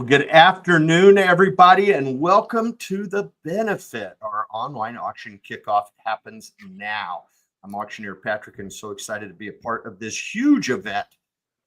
Well, good afternoon, everybody, and welcome to The Benefit. Our online auction kickoff happens now. I'm Auctioneer Patrick, and so excited to be a part of this huge event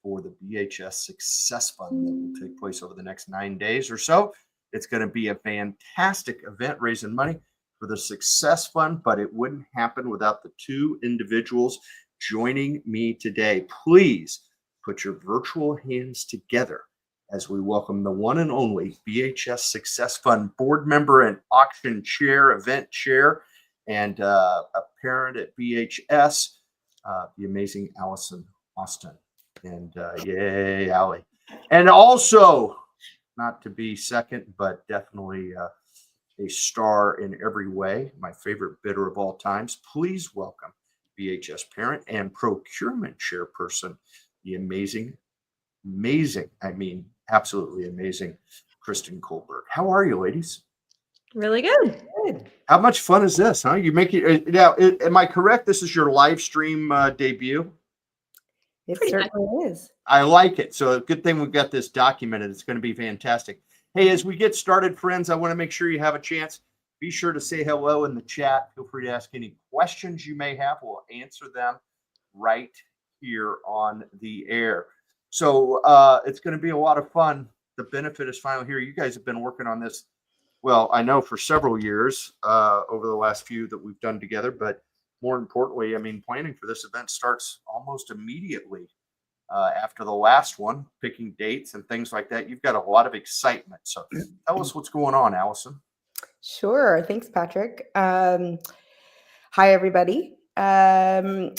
for the BHS Success Fund that will take place over the next 9 days or so. It's going to be a fantastic event raising money for the Success Fund, but it wouldn't happen without the two individuals joining me today. Please put your virtual hands together as we welcome the one and only BHS Success Fund board member and auction chair, event chair, and a parent at BHS, the amazing Alyson Austin. And yay, Allie. And also, not to be second, but definitely a star in every way, my favorite bidder of all times. Please welcome BHS parent and procurement chairperson, the absolutely amazing Christen Colberg. How are you, ladies? Really good. How much fun is this, huh? You make it now. Am I correct? This is your live stream debut. It certainly is. I like it. So good thing we've got this documented. It's going to be fantastic. Hey, as we get started, friends, I want to make sure you have a chance. Be sure to say hello in the chat. Feel free to ask any questions you may have. We'll answer them right here on the air. So it's going to be a lot of fun. The benefit is finally here. You guys have been working on this, well, I know for several years over the last few that we've done together, but more importantly, I mean, planning for this event starts almost immediately after the last one, picking dates and things like that. You've got a lot of excitement. So tell us what's going on, Alyson. Sure. Thanks, Patrick. Hi, everybody.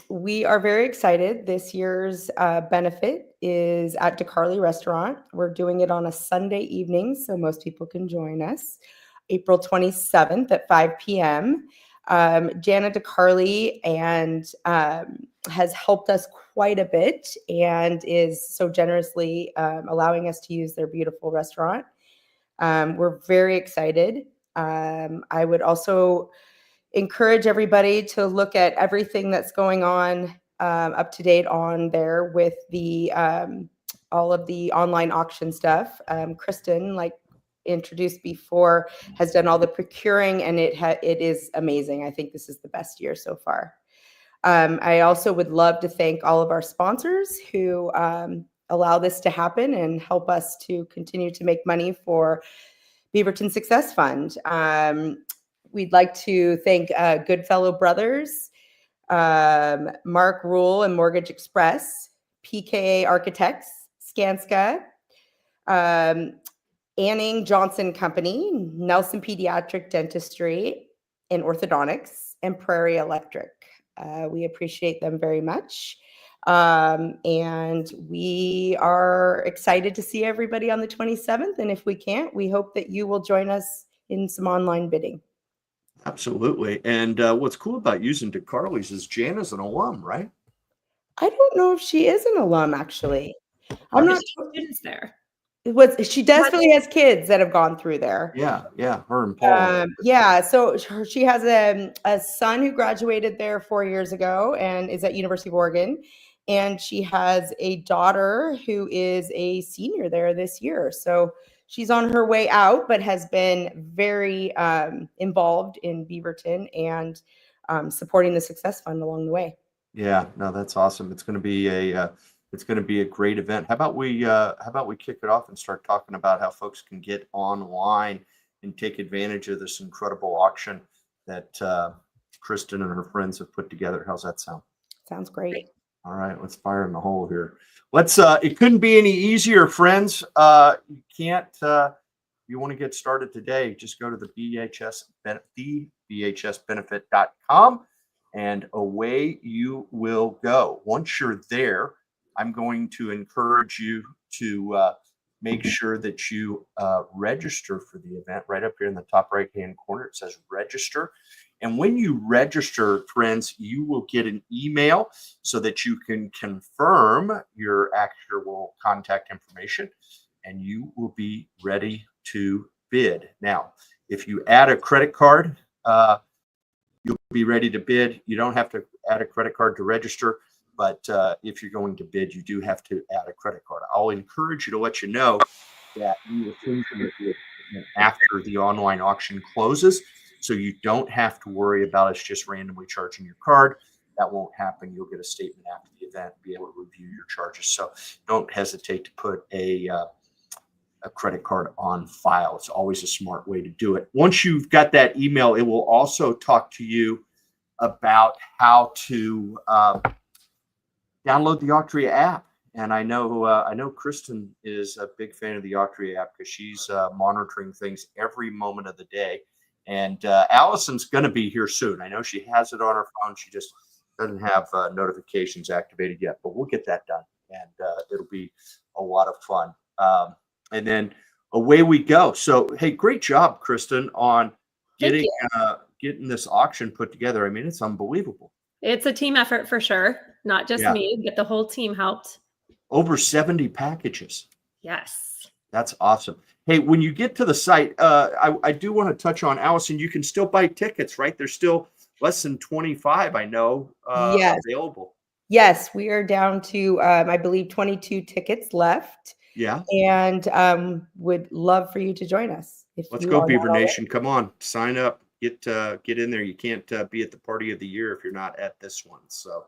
We are very excited. This year's benefit is at Decarli restaurant. We're doing it on a Sunday evening, so most people can join us. April 27th at 5 p.m. Jana Decarli and has helped us quite a bit and is so generously allowing us to use their beautiful restaurant. We're very excited. I would also encourage everybody to look at everything that's going on up to date on there with the all of the online auction stuff. Christen, like introduced before, has done all the procuring, and it is amazing. I think this is the best year so far. I also would love to thank all of our sponsors who allow this to happen and help us to continue to make money for Beaverton Success Fund. We'd like to thank Goodfellow Brothers, Mark Rule and Mortgage Express, PKA Architects, Skanska, Anning Johnson Company, Nelson Pediatric Dentistry and Orthodontics, and Prairie Electric. We appreciate them very much. And we are excited to see everybody on the 27th. And if we can't, we hope that you will join us in some online bidding. Absolutely. And what's cool about using Decarli's is Jana's an alum, right? I don't know if she is an alum, actually. I'm not sure. Students there. She definitely has kids that have gone through there. Yeah, her and Paul. So she has a son who graduated there 4 years ago and is at University of Oregon. And she has a daughter who is a senior there this year. So she's on her way out, but has been very involved in Beaverton and supporting the Success Fund along the way. Yeah, no, that's awesome. It's going to be a great event. How about we kick it off and start talking about how folks can get online and take advantage of this incredible auction that Christen and her friends have put together. How's that sound? Sounds great. All right, let's fire in the hole here. It couldn't be any easier, friends. You want to get started today, just go to the BHSbenefit.com and away you will go. Once you're there, I'm going to encourage you to make sure that you register for the event. Right up here in the top right-hand corner, it says register. And when you register, friends, you will get an email so that you can confirm your actual contact information, and you will be ready to bid. Now, if you add a credit card, you'll be ready to bid. You don't have to add a credit card to register, but if you're going to bid, you do have to add a credit card. I'll encourage you to let you know that you will send them the equipment after the online auction closes. So you don't have to worry about us just randomly charging your card. That won't happen. You'll get a statement after the event, be able to review your charges. So don't hesitate to put a credit card on file. It's always a smart way to do it. Once you've got that email, it will also talk to you about how to download the Auctioneer app. And I know Christen is a big fan of the Auctioneer app because she's monitoring things every moment of the day. And Alyson's going to be here soon. I know she has it on her phone. She just doesn't have notifications activated yet, but we'll get that done, and it'll be a lot of fun. And then away we go. So, hey, great job, Christen, on Thank getting you. getting this auction put together. I mean, it's unbelievable. It's a team effort for sure. Not just Yeah. me, but the whole team helped. Over 70 packages. Yes. That's awesome. Hey, when you get to the site, I do want to touch on Alyson. You can still buy tickets, right? There's still less than 25, I know, Yes. available. Yes, we are down to, I believe, 22 tickets left, Yeah. and would love for you to join us. If Let's you go, are Beaver not already. Nation. Come on, sign up. Get in there. You can't be at the party of the year if you're not at this one. So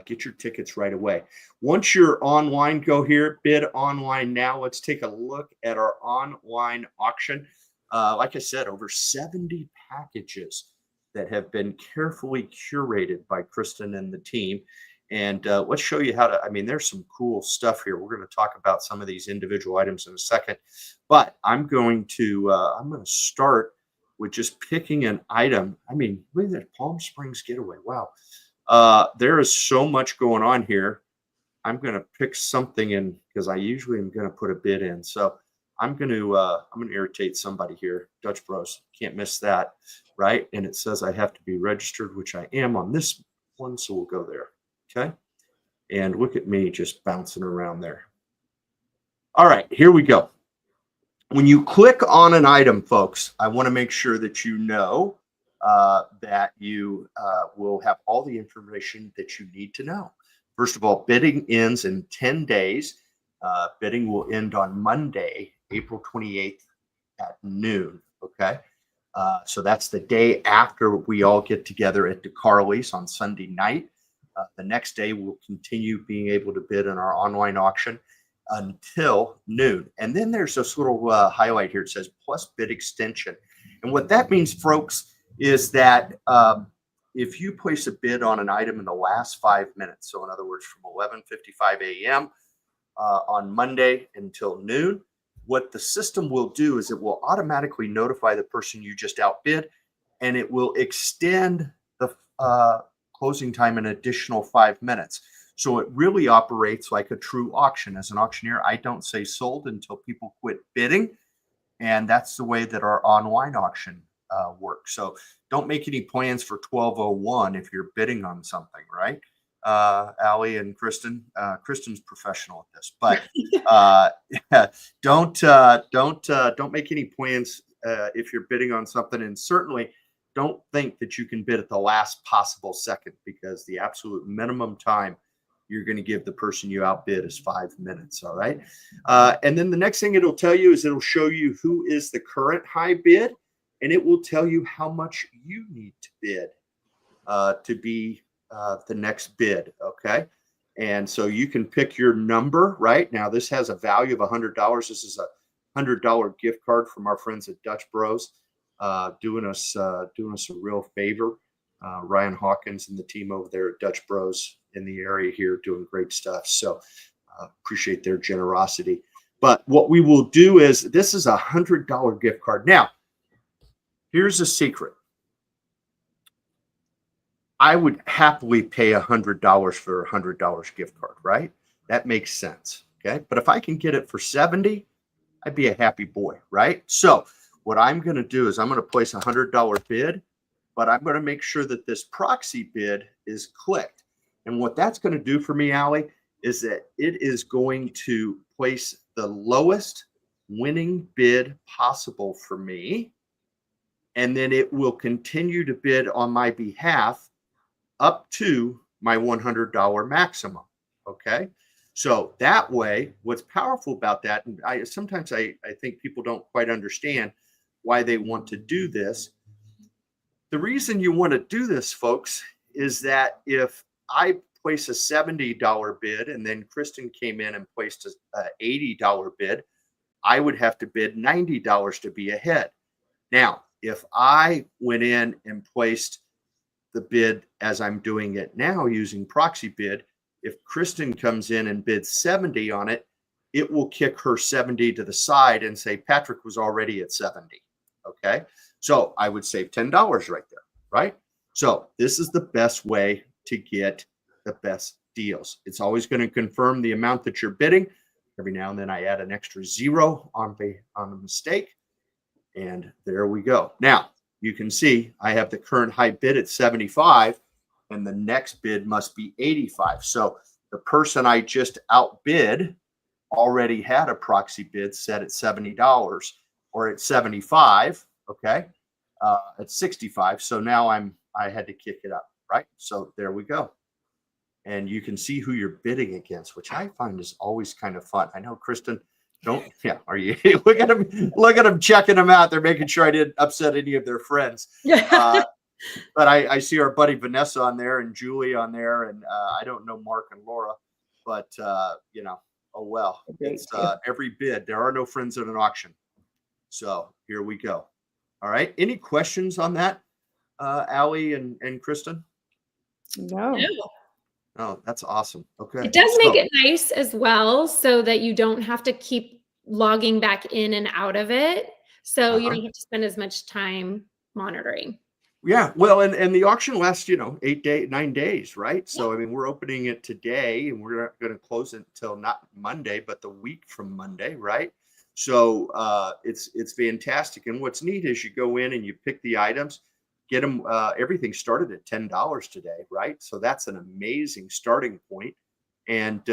get your tickets right away. Once you're online, go here, bid online now. Let's take a look at our online auction. Like I said, over 70 packages that have been carefully curated by Christen and the team. And let's show you how to, I mean, there's some cool stuff here. We're going to talk about some of these individual items in a second, but I'm going to start with just picking an item. I mean, look at that Palm Springs getaway. Wow. There is so much going on here. I'm going to pick something in because I usually am going to put a bid in. So I'm going to irritate somebody here. Dutch Bros, can't miss that, right? And it says I have to be registered, which I am on this one. So we'll go there. Okay. And look at me just bouncing around there. All right, here we go. When you click on an item, folks, I want to make sure that you know that you will have all the information that you need to know. First of all, bidding ends in 10 days. Bidding will end on Monday, April 28th at noon. Okay. So that's the day after we all get together at Decarli's on Sunday night. The next day, we'll continue being able to bid in our online auction until noon. And then there's this little highlight here. It says plus bid extension. And what that means, folks, is that if you place a bid on an item in the last 5 minutes, so in other words, from 11:55 a.m. On Monday until noon, what the system will do is it will automatically notify the person you just outbid, and it will extend the closing time an additional 5 minutes. So it really operates like a true auction. As an auctioneer, I don't say sold until people quit bidding. And that's the way that our online auction works. So don't make any plans for 12:01 if you're bidding on something, right? Allie and Christen. Christen's professional at this, but don't make any plans if you're bidding on something, and certainly don't think that you can bid at the last possible second, because the absolute minimum time you're going to give the person you outbid is 5 minutes. All right. And then the next thing it'll tell you is it'll show you who is the current high bid, and it will tell you how much you need to bid to be the next bid. Okay. And so you can pick your number. Right now, this has a value of $100. This is a $100 gift card from our friends at Dutch Bros, doing us a real favor. Ryan Hawkins and the team over there at Dutch Bros in the area here doing great stuff. So appreciate their generosity. But what we will do is, this is a $100 gift card. Now, here's a secret. I would happily pay $100 for a $100 gift card, right? That makes sense. Okay. But if I can get it for 70, I'd be a happy boy, right? So what I'm going to do is I'm going to place a $100 bid, but I'm going to make sure that this proxy bid is clicked. And what that's going to do for me, Allie, is that it is going to place the lowest winning bid possible for me. And then it will continue to bid on my behalf up to my $100 maximum. Okay. So that way, what's powerful about that, and sometimes I think people don't quite understand why they want to do this. The reason you want to do this, folks, is that if I place a $70 bid and then Christen came in and placed a $80 bid, I would have to bid $90 to be ahead. Now, if I went in and placed the bid as I'm doing it now using proxy bid, if Christen comes in and bids 70 on it, it will kick her 70 to the side and say Patrick was already at 70. Okay. So I would save $10 right there, right? So this is the best way to get the best deals. It's always going to confirm the amount that you're bidding. Every now and then I add an extra zero on the mistake. And there we go. Now you can see I have the current high bid at 75 and the next bid must be 85. So the person I just outbid already had a proxy bid set at $70 or at 75. Okay. At 65. So now I had to kick it up, right? So there we go. And you can see who you're bidding against, which I find is always kind of fun. I know Christen, are you look at them checking them out. They're making sure I didn't upset any of their friends. But I see our buddy Vanessa on there and Julie on there. And I don't know Mark and Laura, but oh well, it's every bid. There are no friends at an auction. So here we go. All right. Any questions on that, Allie and Christen? No. Oh, that's awesome. Okay. It does make it nice as well so that you don't have to keep logging back in and out of it. So you don't have to spend as much time monitoring. Yeah. Well, and the auction lasts, 9 days, right? So, I mean, we're opening it today and we're not going to close it until not Monday, but the week from Monday, right? So it's fantastic. And what's neat is you go in and you pick the items, get them, everything started at $10 today, right? So that's an amazing starting point. And,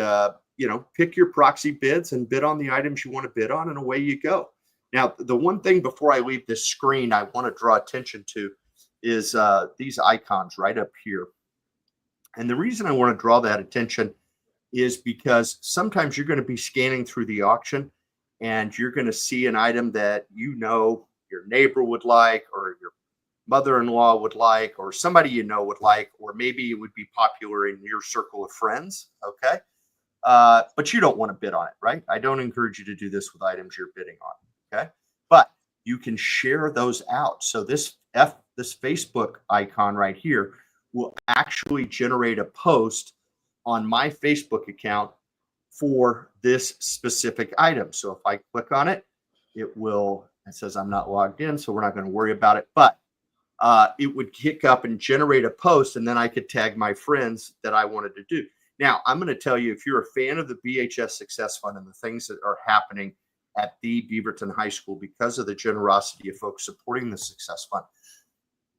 pick your proxy bids and bid on the items you want to bid on and away you go. Now, the one thing before I leave this screen, I want to draw attention to is these icons right up here. And the reason I want to draw that attention is because sometimes you're going to be scanning through the auction and you're going to see an item that your neighbor would like, or your mother-in-law would like, or somebody would like, or maybe it would be popular in your circle of friends. Okay. But you don't want to bid on it, right? I don't encourage you to do this with items you're bidding on. Okay. But you can share those out. So this Facebook icon right here will actually generate a post on my Facebook account for this specific item. So if I click on it, it says I'm not logged in, so we're not going to worry about it. But it would kick up and generate a post, and then I could tag my friends that I wanted to do. Now, I'm going to tell you, if you're a fan of the BHS Success Fund and the things that are happening at the Beaverton High School because of the generosity of folks supporting the Success Fund,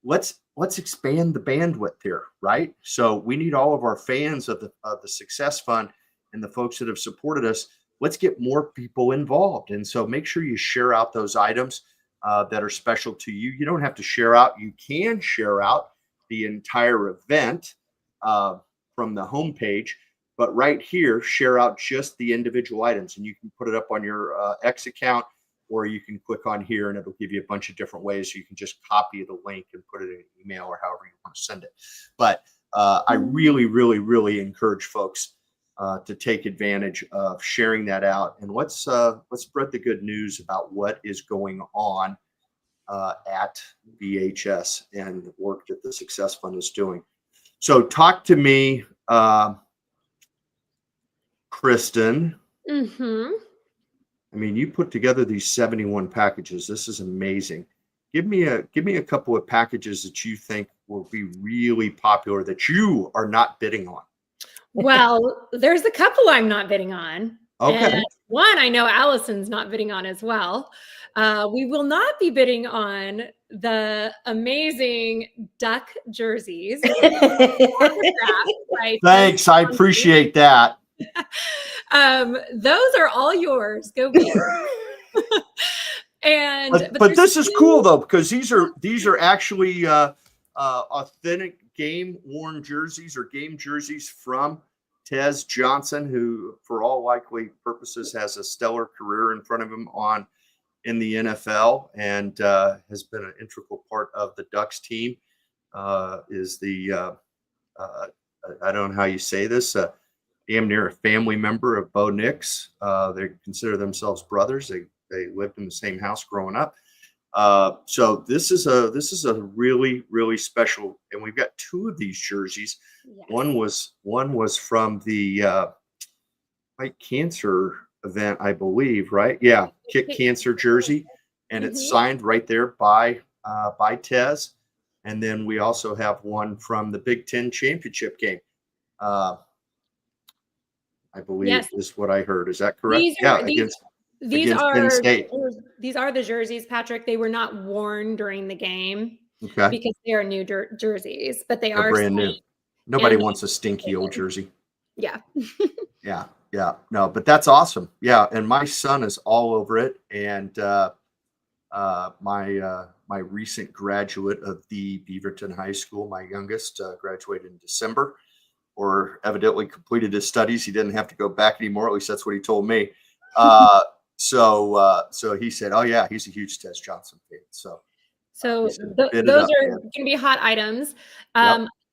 let's expand the bandwidth here, right? So we need all of our fans of the Success Fund and the folks that have supported us. Let's get more people involved. And so make sure you share out those items that are special to you. You don't have to share out. You can share out the entire event from the homepage, but right here, share out just the individual items, and you can put it up on your X account, or you can click on here and it'll give you a bunch of different ways. You can just copy the link and put it in an email or however you want to send it. But I really, really, really encourage folks to take advantage of sharing that out. And let's spread the good news about what is going on at BHS and the work that the Success Fund is doing. So talk to me, Christen. I mean, you put together these 71 packages. This is amazing. Give me a couple of packages that you think will be really popular that you are not bidding on. Well, there's a couple I'm not bidding on. Okay. And one I know Alyson's not bidding on as well. We will not be bidding on the amazing duck jerseys. Thanks. I appreciate that. Those are all yours. Go get them. But this is cool though, because these are actually authentic game worn jerseys or game jerseys from Tez Johnson, who for all likely purposes has a stellar career in front of him in the NFL and has been an integral part of the Ducks team. Is the I don't know how you say this, damn near a family member of Bo Nix. They consider themselves brothers. They lived in the same house growing up. So this is a really, really special, and we've got two of these jerseys. Yes. One was from the Fight Cancer event, I believe, right? Yeah, Kick Cancer jersey, and it's signed right there by Tez. And then we also have one from the Big Ten championship game. I believe is what I heard. Is that correct? Against Penn State. These are the jerseys, Patrick. They were not worn during the game because they are new jerseys, but they're brand new. Nobody wants a stinky old jersey. Yeah. Yeah. No, but that's awesome. Yeah, and my son is all over it, and my recent graduate of the Beaverton High School, my youngest, graduated in December, or evidently completed his studies. He didn't have to go back anymore. At least that's what he told me. So he said, "Oh yeah, he's a huge Tez Johnson fan." So those are going to be hot items.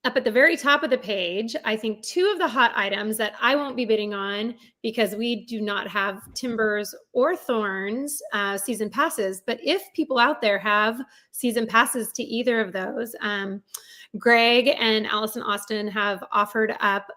Up at the very top of the page, I think two of the hot items that I won't be bidding on because we do not have Timbers or Thorns season passes. But if people out there have season passes to either of those, Greg and Alyson Austin have offered up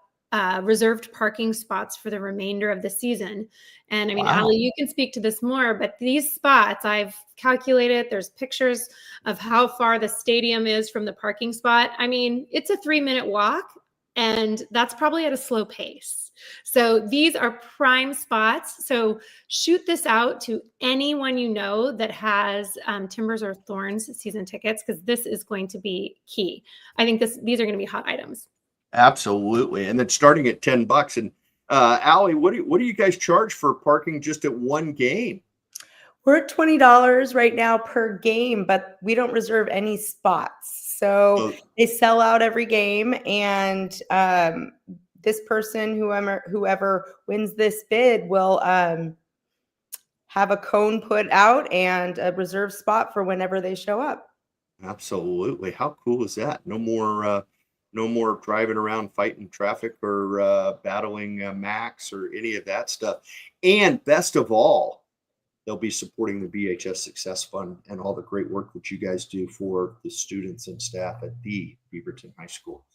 reserved parking spots for the remainder of the season. And I mean, Allie, you can speak to this more, but these spots I've calculated, there's pictures of how far the stadium is from the parking spot. I mean, it's a 3-minute walk, and that's probably at a slow pace. So these are prime spots. So shoot this out to anyone you know that has Timbers or Thorns season tickets, because this is going to be key. I think these are going to be hot items. Absolutely. And then starting at $10. And Allie, what do you guys charge for parking just at one game? We're at $20 right now per game, but we don't reserve any spots. So they sell out every game. And this person, whoever wins this bid, will have a cone put out and a reserved spot for whenever they show up. Absolutely. How cool is that? No more driving around fighting traffic or battling Max or any of that stuff. And best of all, they'll be supporting the BHS Success Fund and all the great work that you guys do for the students and staff at the Beaverton High School.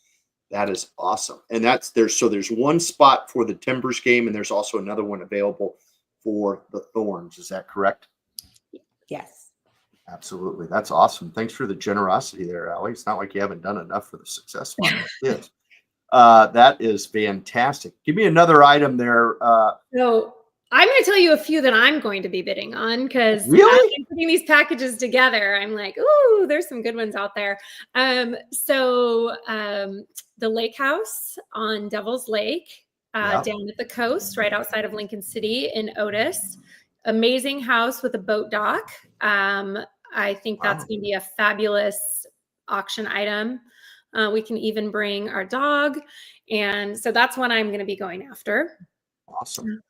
That is awesome. And there's one spot for the Timbers game, and there's also another one available for the Thorns. Is that correct? Yes. Absolutely. That's awesome. Thanks for the generosity there, Allie. It's not like you haven't done enough for the Success Fund. Yes. That is fantastic. Give me another item there. So I'm going to tell you a few that I'm going to be bidding on, because really? I'm putting these packages together. I'm like, ooh, there's some good ones out there. So the Lake House on Devil's Lake, down at the coast, right outside of Lincoln City in Otis. Amazing house with a boat dock. I think that's going to be a fabulous auction item. We can even bring our dog. And so that's what I'm going to be going after. Awesome.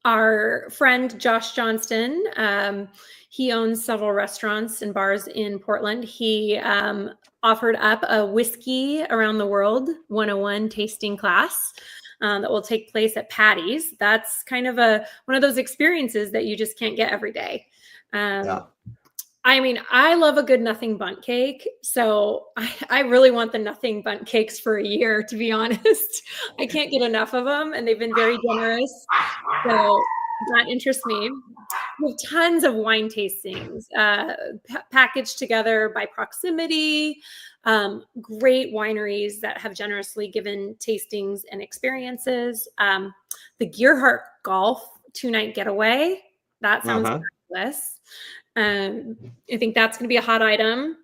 Our friend Josh Johnston, he owns several restaurants and bars in Portland. He offered up a Whiskey Around the World 101 tasting class that will take place at Patty's. That's kind of one of those experiences that you just can't get every day. I mean, I love a good nothing bundt cake. So I really want the nothing bundt cakes for a year, to be honest. I can't get enough of them, and they've been very generous. So that interests me. We have tons of wine tastings packaged together by proximity. Great wineries that have generously given tastings and experiences. The Gearhart Golf 2-night getaway. That sounds fabulous. I think that's going to be a hot item.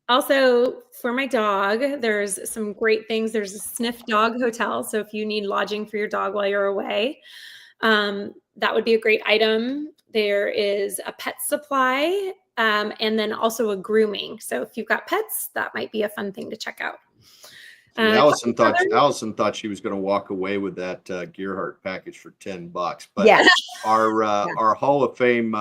Also, for my dog, there's some great things. There's a Sniff Dog Hotel. So if you need lodging for your dog while you're away, that would be a great item. There is a pet supply, and then also a grooming. So if you've got pets, that might be a fun thing to check out. Alyson thought she was going to walk away with that Gearhart package for $10, but Yes. our Hall of Fame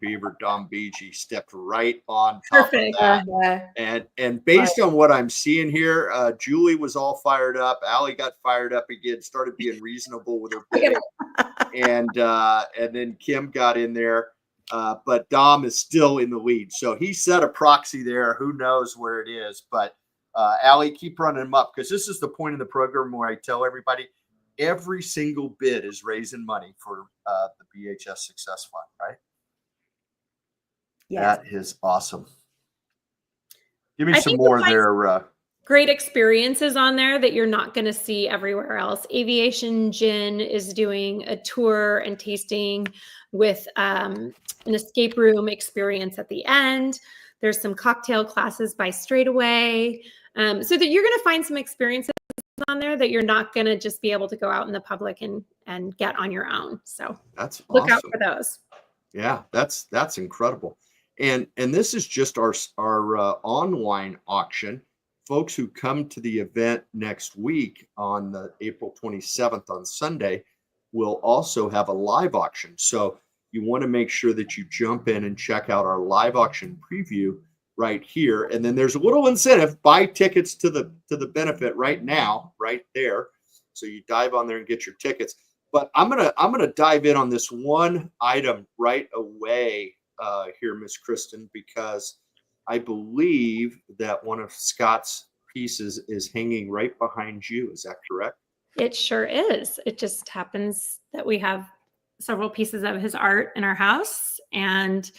Beaver Dom Beachy stepped right on top Perfect. of that. And based on what I'm seeing here, Julie was all fired up. Allie got fired up again, started being reasonable with her bidding, and then Kim got in there. But Dom is still in the lead, so he set a proxy there. Who knows where it is, but. Allie, keep running them up, because this is the point of the program where I tell everybody every single bid is raising money for the BHS Success Fund, right? Yes. That is awesome. Give me some more there. Great experiences on there that you're not going to see everywhere else. Aviation Gin is doing a tour and tasting with an escape room experience at the end. There's some cocktail classes by Straightaway. So that you're going to find some experiences on there that you're not going to just be able to go out in the public and get on your own. So that's look awesome. out for those. Yeah, that's incredible. And this is just our online auction. Folks who come to the event next week on the April 27th on Sunday will also have a live auction. So you want to make sure that you jump in and check out our live auction preview right here. And then there's a little incentive: buy tickets to the benefit right now, right there. So you dive on there and get your tickets. But I'm gonna dive in on this one item right away here, Miss Christen, because I believe that one of Scott's pieces is hanging right behind you. Is that correct? It sure is. It just happens that we have several pieces of his art in our house, and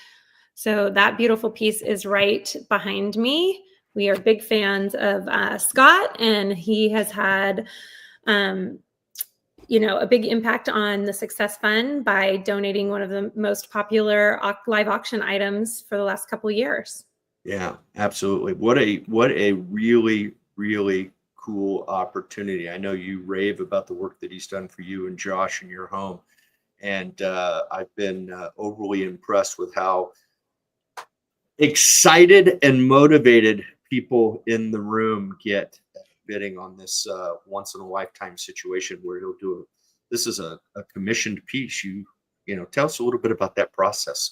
so that beautiful piece is right behind me. We are big fans of Scott, and he has had, a big impact on the Success Fund by donating one of the most popular live auction items for the last couple of years. Yeah, absolutely. What a really, really cool opportunity. I know you rave about the work that he's done for you and Josh in your home, and I've been overly impressed with how excited and motivated people in the room get bidding on this once in a lifetime situation where he'll do this is a commissioned piece. You tell us a little bit about that process.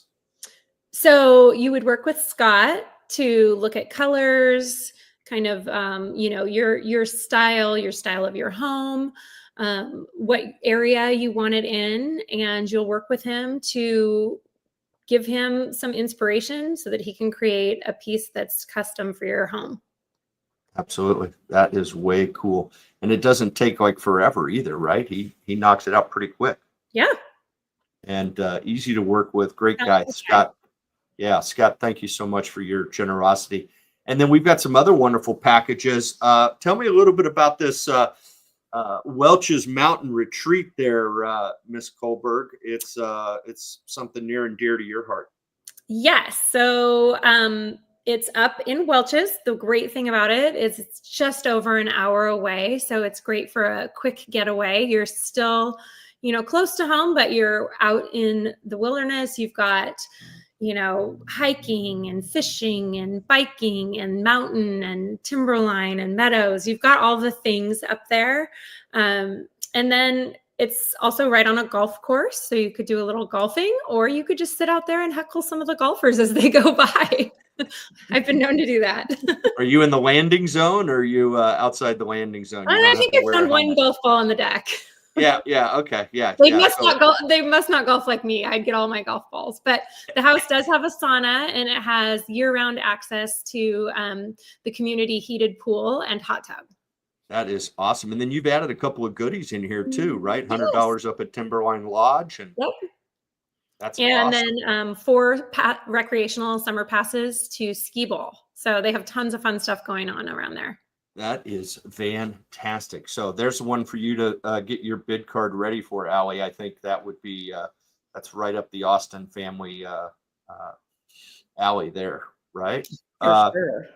So you would work with Scott to look at colors, kind of your style of your home, what area you want it in, and you'll work with him to give him some inspiration so that he can create a piece that's custom for your home. Absolutely. That is way cool. And it doesn't take like forever either, right? He knocks it out pretty quick. Yeah. And easy to work with. Great guy, Scott. Yeah, Scott, thank you so much for your generosity. And then we've got some other wonderful packages. Tell me a little bit about this Welch's Mountain Retreat there, Miss Kohlberg. It's something near and dear to your heart. Yes. So it's up in Welch's. The great thing about it is it's just over an hour away. So it's great for a quick getaway. You're still, close to home, but you're out in the wilderness. You've got, hiking and fishing and biking and mountain and timberline and meadows. You've got all the things up there. And then it's also right on a golf course. So you could do a little golfing, or you could just sit out there and heckle some of the golfers as they go by. I've been known to do that. Are you in the landing zone, or are you outside the landing zone? I think I've done one golf ball on the deck. Yeah. Okay. Yeah. They must not golf. They must not golf like me. I'd get all my golf balls. But the house does have a sauna, and it has year-round access to the community heated pool and hot tub. That is awesome. And then you've added a couple of goodies in here too, right? $100 up at Timberline Lodge, and yep. That's and awesome. Then 4 recreational summer passes to Skee Bowl. So they have tons of fun stuff going on around there. That is fantastic. So there's one for you to get your bid card ready for, Allie. I think that would be that's right up the Austin family alley there, right? For sure.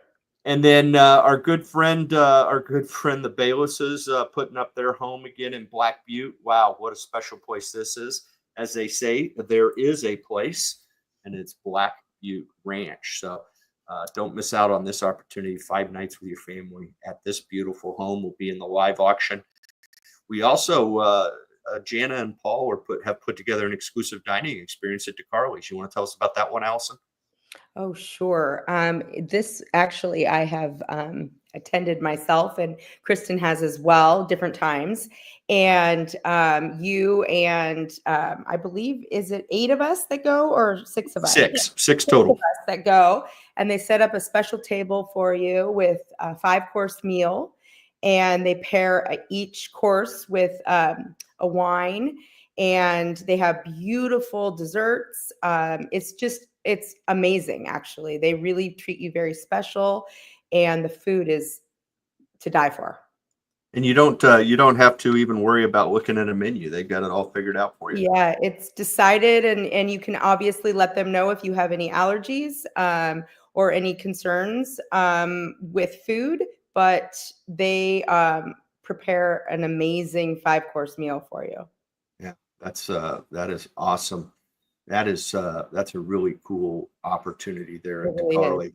And then our good friend the Baylesses putting up their home again in Black Butte. Wow, what a special place this is. As they say, there is a place, and it's Black Butte Ranch. So Don't miss out on this opportunity. 5 nights with your family at this beautiful home will be in the live auction. We also, Jana and Paul have put together an exclusive dining experience at Decarli's. You want to tell us about that one, Alyson? Oh, sure. This actually I have attended myself, and Christen has as well, different times. And you and I believe, is it 8 of us that go or 6 of us? Six total. Of us that go, and they set up a special table for you with a 5-course meal, and they pair each course with a wine, and they have beautiful desserts. It's amazing, actually. They really treat you very special, and the food is to die for. And you don't have to even worry about looking at a menu. They've got it all figured out for you. Yeah, it's decided, and you can obviously let them know if you have any allergies or any concerns with food, but they prepare an amazing 5-course meal for you. Yeah, that is awesome. That's a really cool opportunity there at It really Decarli.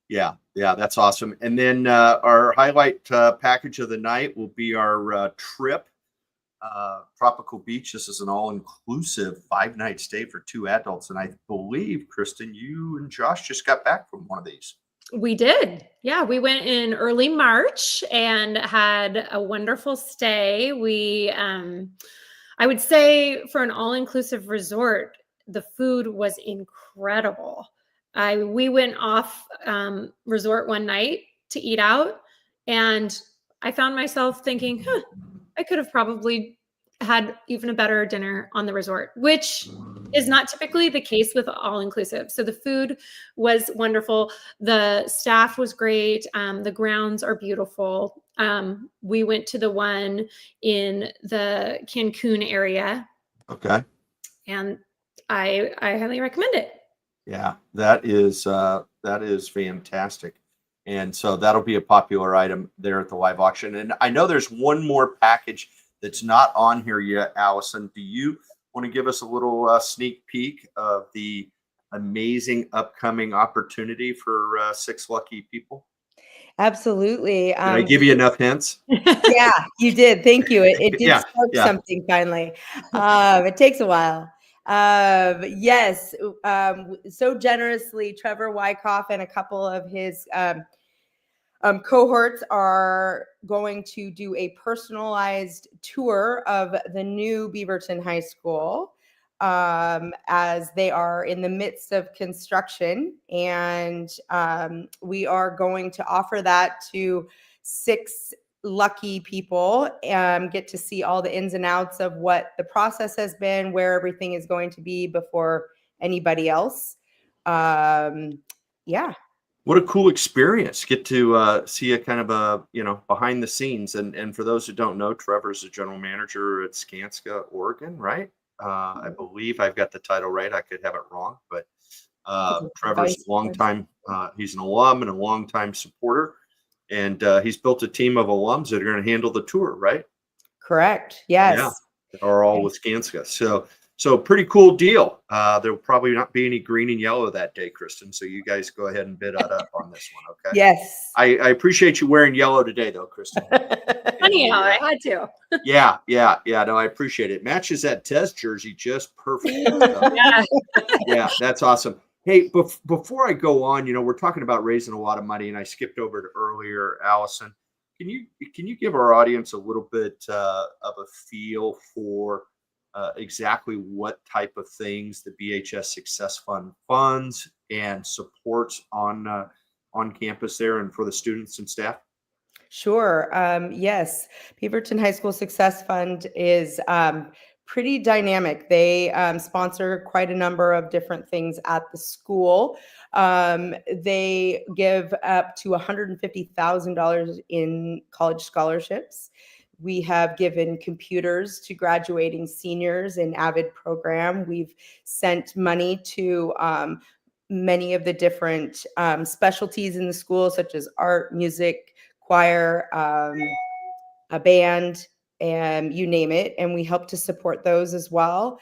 Yeah, that's awesome. And then our highlight package of the night will be our trip, Tropical Beach. This is an all-inclusive 5-night stay for 2 adults. And I believe, Christen, you and Josh just got back from one of these. We did. Yeah, we went in early March and had a wonderful stay. I would say for an all-inclusive resort, the food was incredible. We went off resort one night to eat out, and I found myself thinking, I could have probably had even a better dinner on the resort, which is not typically the case with all-inclusive. So the food was wonderful. The staff was great. The grounds are beautiful. We went to the one in the Cancun area. Okay. And I highly recommend it. Yeah, that is fantastic. And so that'll be a popular item there at the live auction. And I know there's one more package that's not on here yet, Alyson. Do you want to give us a little sneak peek of the amazing upcoming opportunity for 6 lucky people? Absolutely. Did I give you enough hints? Yeah, you did. Thank you. It did Yeah, spark yeah. something finally. It takes a while. Yes. So generously, Trevor Wyckoff and a couple of his cohorts are going to do a personalized tour of the new Beaverton High School as they are in the midst of construction. And we are going to offer that to 6 lucky people, get to see all the ins and outs of what the process has been, where everything is going to be before anybody else. Yeah. What a cool experience. Get to see a kind of behind the scenes. And for those who don't know, Trevor's the general manager at Skanska, Oregon, right? I believe I've got the title right. I could have it wrong, but Trevor's a longtime, he's an alum and a longtime supporter. And he's built a team of alums that are going to handle the tour, right? Correct. Yes. Yeah, they are all with Skanska. So pretty cool deal. There will probably not be any green and yellow that day, Christen. So you guys go ahead and bid up on this one, okay? Yes. I appreciate you wearing yellow today, though, Christen. Anyhow, I had to. Yeah. No, I appreciate it. Matches that Tez jersey just perfect. So, yeah, that's awesome. Hey, before I go on, we're talking about raising a lot of money, and I skipped over it earlier, Alyson. Can you give our audience a little bit of a feel for exactly what type of things the BHS Success Fund funds and supports on campus there and for the students and staff? Sure. Yes. Beaverton High School Success Fund is pretty dynamic. They sponsor quite a number of different things at the school. They give up to $150,000 in college scholarships. We have given computers to graduating seniors in AVID program. We've sent money to many of the different specialties in the school, such as art, music, choir, a band, and you name it. And we help to support those as well.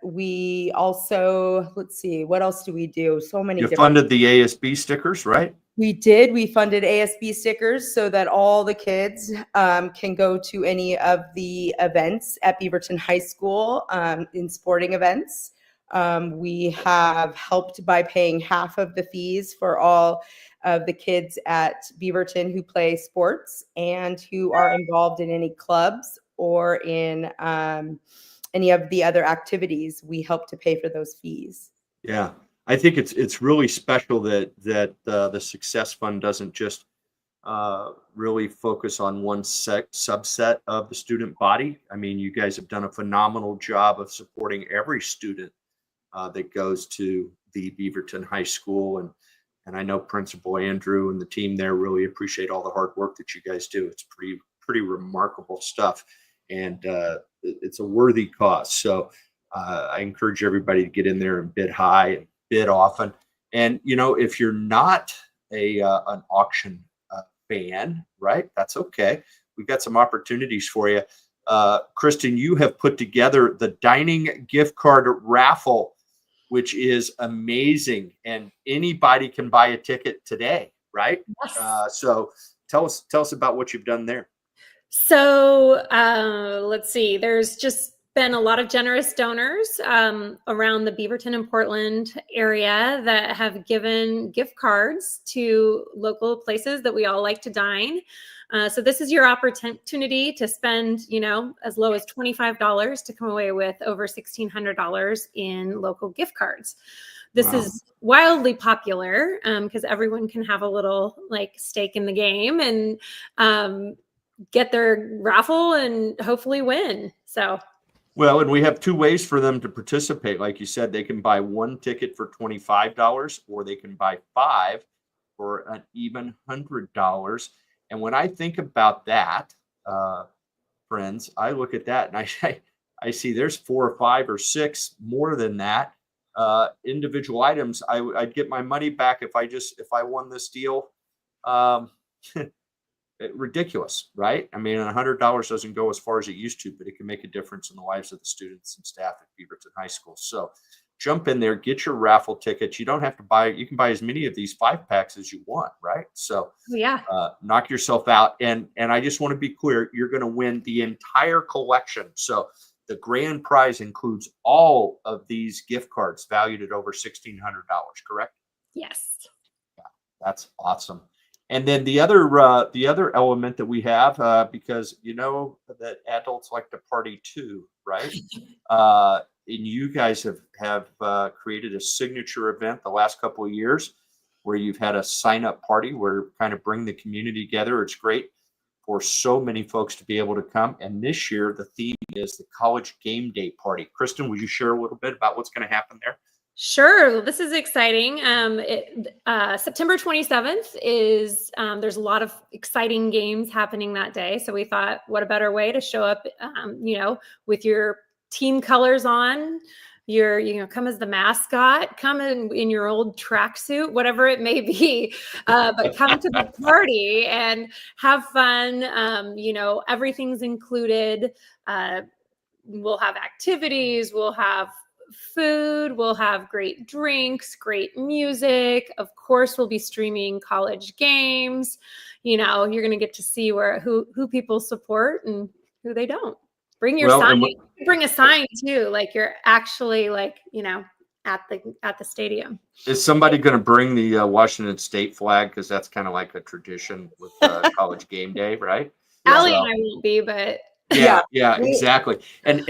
We also, let's see, what else do we do? So many You different. funded the ASB stickers, right? We did. We funded ASB stickers so that all the kids can go to any of the events at Beaverton High School in sporting events. We have helped by paying half of the fees for all of the kids at Beaverton who play sports and who are involved in any clubs or in any of the other activities. We help to pay for those fees. Yeah, I think it's really special that the Success Fund doesn't just really focus on one subset of the student body. I mean, you guys have done a phenomenal job of supporting every student that goes to the Beaverton High School, and I know Principal Andrew and the team there really appreciate all the hard work that you guys do. It's pretty remarkable stuff, and it's a worthy cause. So I encourage everybody to get in there and bid high and bid often. And if you're not an auction fan, right? That's okay. We've got some opportunities for you. Christen, you have put together the dining gift card raffle, which is amazing, and anybody can buy a ticket today, right? Yes. So tell us about what you've done there. So let's see. There's just been a lot of generous donors around the Beaverton and Portland area that have given gift cards to local places that we all like to dine. So this is your opportunity to spend, as low as $25 to come away with over $1,600 in local gift cards. This is wildly popular because everyone can have a little stake in the game and get their raffle and hopefully win. So. Well, and we have two ways for them to participate. Like you said, they can buy one ticket for $25 or they can buy 5 for an even $100. And when I think about that, friends, I look at that and I see there's 4 or 5 or 6 more than that individual items. I'd get my money back if I won this deal. Ridiculous, right? I mean, $100 doesn't go as far as it used to, but it can make a difference in the lives of the students and staff at Beaverton High School. So jump in there, get your raffle tickets. You don't have to buy, you can buy as many of these 5-packs as you want, right? So yeah, knock yourself out. And I just want to be clear, you're going to win the entire collection. So the grand prize includes all of these gift cards valued at over $1,600, correct? yes. Yeah, that's awesome. And then the other element that we have, because that adults like to party too, right? And you guys have created a signature event the last couple of years where you've had a sign up party where kind of bring the community together. It's great for so many folks to be able to come. And this year the theme is the college game day party. Christen, would you share a little bit about what's going to happen there? Sure. Well, this is exciting. September 27th is, there's a lot of exciting games happening that day. So we thought, what a better way to show up, with your team colors on, come as the mascot, come in your old tracksuit, whatever it may be, but come to the party and have fun. Everything's included. We'll have activities, we'll have food, we'll have great drinks, great music. Of course, we'll be streaming college games. You're going to get to see who people support and who they don't. Bring your sign. Bring a sign too, like you're actually at the stadium. Is somebody going to bring the Washington State flag? Because that's kind of like a tradition with college game day, right? Allie and I won't be, but yeah, exactly. And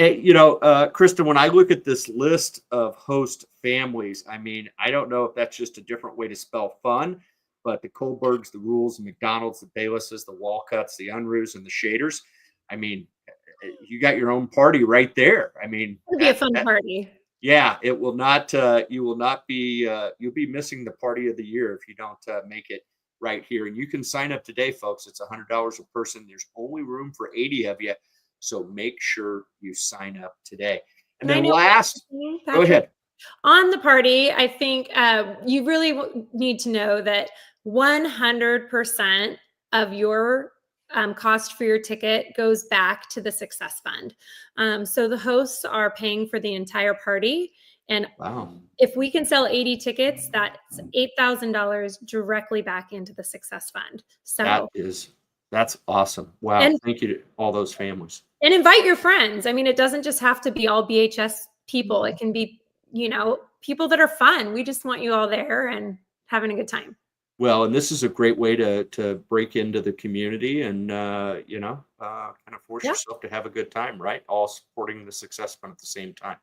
Christen, when I look at this list of host families, I mean, I don't know if that's just a different way to spell fun, but the Kohlbergs, the Rules, the McDonald's, the Baylesses, the Walcutts, the Unruhs, and the Shaders. I mean, you got your own party right there. I mean, it'll be a fun party. Yeah, it will not. You will not be. You'll be missing the party of the year if you don't make it right here. And you can sign up today, folks. It's $100 a person. There's only room for 80 of you. So make sure you sign up today. And then last, go ahead. On the party, I think you really need to know that 100% of your cost for your ticket goes back to the Success Fund. So the hosts are paying for the entire party. And Wow. if we can sell 80 tickets, that's $8,000 directly back into the Success Fund. So That's awesome. Wow. And- Thank you to all those families. and invite your friends. I mean, it doesn't just have to be all BHS people. It can be, people that are fun. We just want you all there and having a good time. Well, and this is a great way to break into the community and, kind of force yourself to have a good time, right? All supporting the Success Fund at the same time.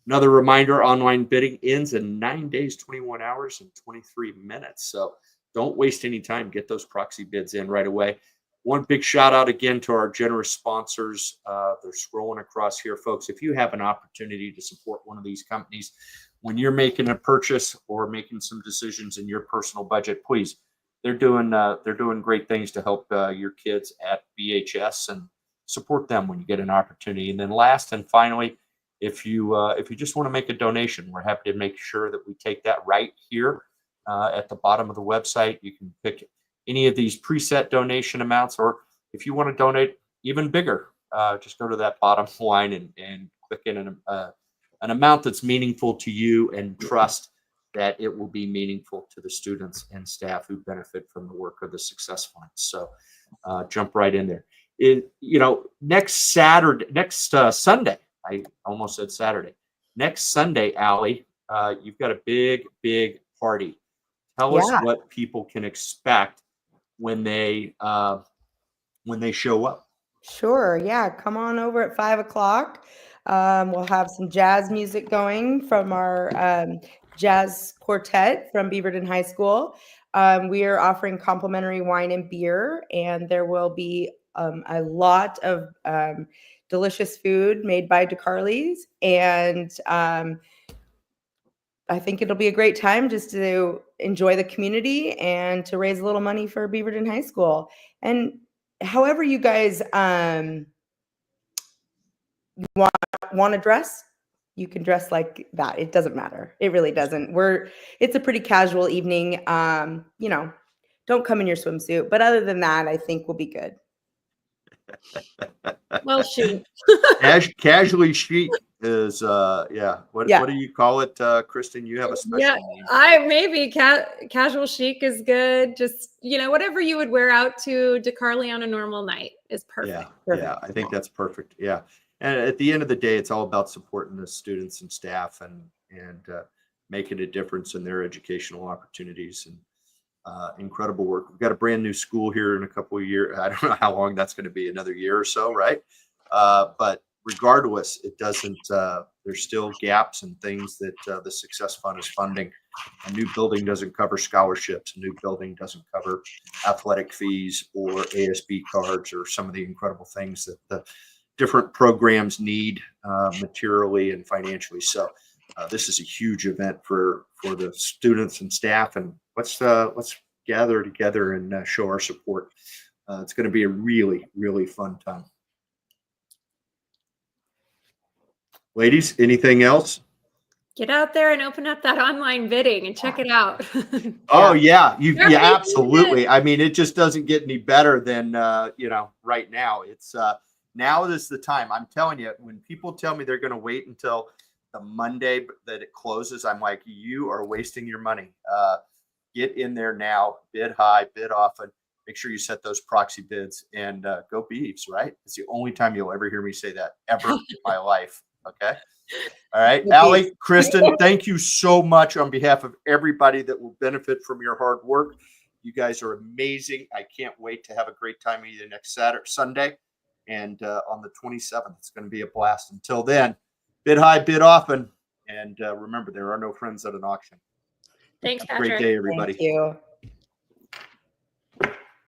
Another reminder, online bidding ends in 9 days, 21 hours, and 23 minutes. So don't waste any time. Get those proxy bids in right away. One big shout out again to our generous sponsors. They're scrolling across here, folks. If you have an opportunity to support one of these companies, when you're making a purchase or making some decisions in your personal budget, please, they're doing great things to help your kids at BHS, and support them when you get an opportunity. And then last and finally, if you just want to make a donation, we're happy to make sure that we take that right here at the bottom of the website. You can pick any of these preset donation amounts, or if you want to donate even bigger, just go to that bottom line and click in an amount that's meaningful to you, and trust that it will be meaningful to the students and staff who benefit from the work of the Success Fund. So jump right in there. Next Sunday, I almost said Saturday. Next Sunday, Allie, you've got a big party. Tell us what people can expect when they show up. Sure. Yeah. Come on over at 5:00. We'll have some jazz music going from our jazz quartet from Beaverton High School. We are offering complimentary wine and beer, and there will be a lot of delicious food made by Decarli's. And I think it'll be a great time just to enjoy the community and to raise a little money for Beaverton High School. And however you guys want to dress, you can dress like that. It doesn't matter. It really doesn't. It's a pretty casual evening. Don't come in your swimsuit, but other than that, I think we'll be good. Well, shoot. Casually chic is what do you call it, Christen? You have a special name. Maybe casual chic is good. Just whatever you would wear out to Decarli on a normal night is perfect. Yeah, I think that's perfect. Yeah, and at the end of the day, it's all about supporting the students and staff and making a difference in their educational opportunities. And incredible work. We've got a brand new school here in a couple of years. I don't know how long that's going to be, another year or so, right? But regardless, it doesn't, there's still gaps and things that the Success Fund is funding. A new building doesn't cover scholarships. A new building doesn't cover athletic fees or ASB cards or some of the incredible things that the different programs need materially and financially. So this is a huge event for the students and staff, and let's gather together and show our support. It's going to be a really, really fun time. Ladies, anything else? Get out there and open up that online bidding and check it out. Oh yeah, absolutely. I mean, it just doesn't get any better than right now. It's now is the time. I'm telling you, when people tell me they're going to wait until the Monday that it closes, I'm like, you are wasting your money. Get in there now, bid high, bid often. Make sure you set those proxy bids, and go Beavs, right? It's the only time you'll ever hear me say that ever in my life. Okay. All right. Allie, Christen, thank you so much on behalf of everybody that will benefit from your hard work. You guys are amazing. I can't wait to have a great time either next Sunday and on the 27th. It's going to be a blast. Until then, bid high, bid often. And remember, there are no friends at an auction. Thanks, Have a great day, everybody. Thank you.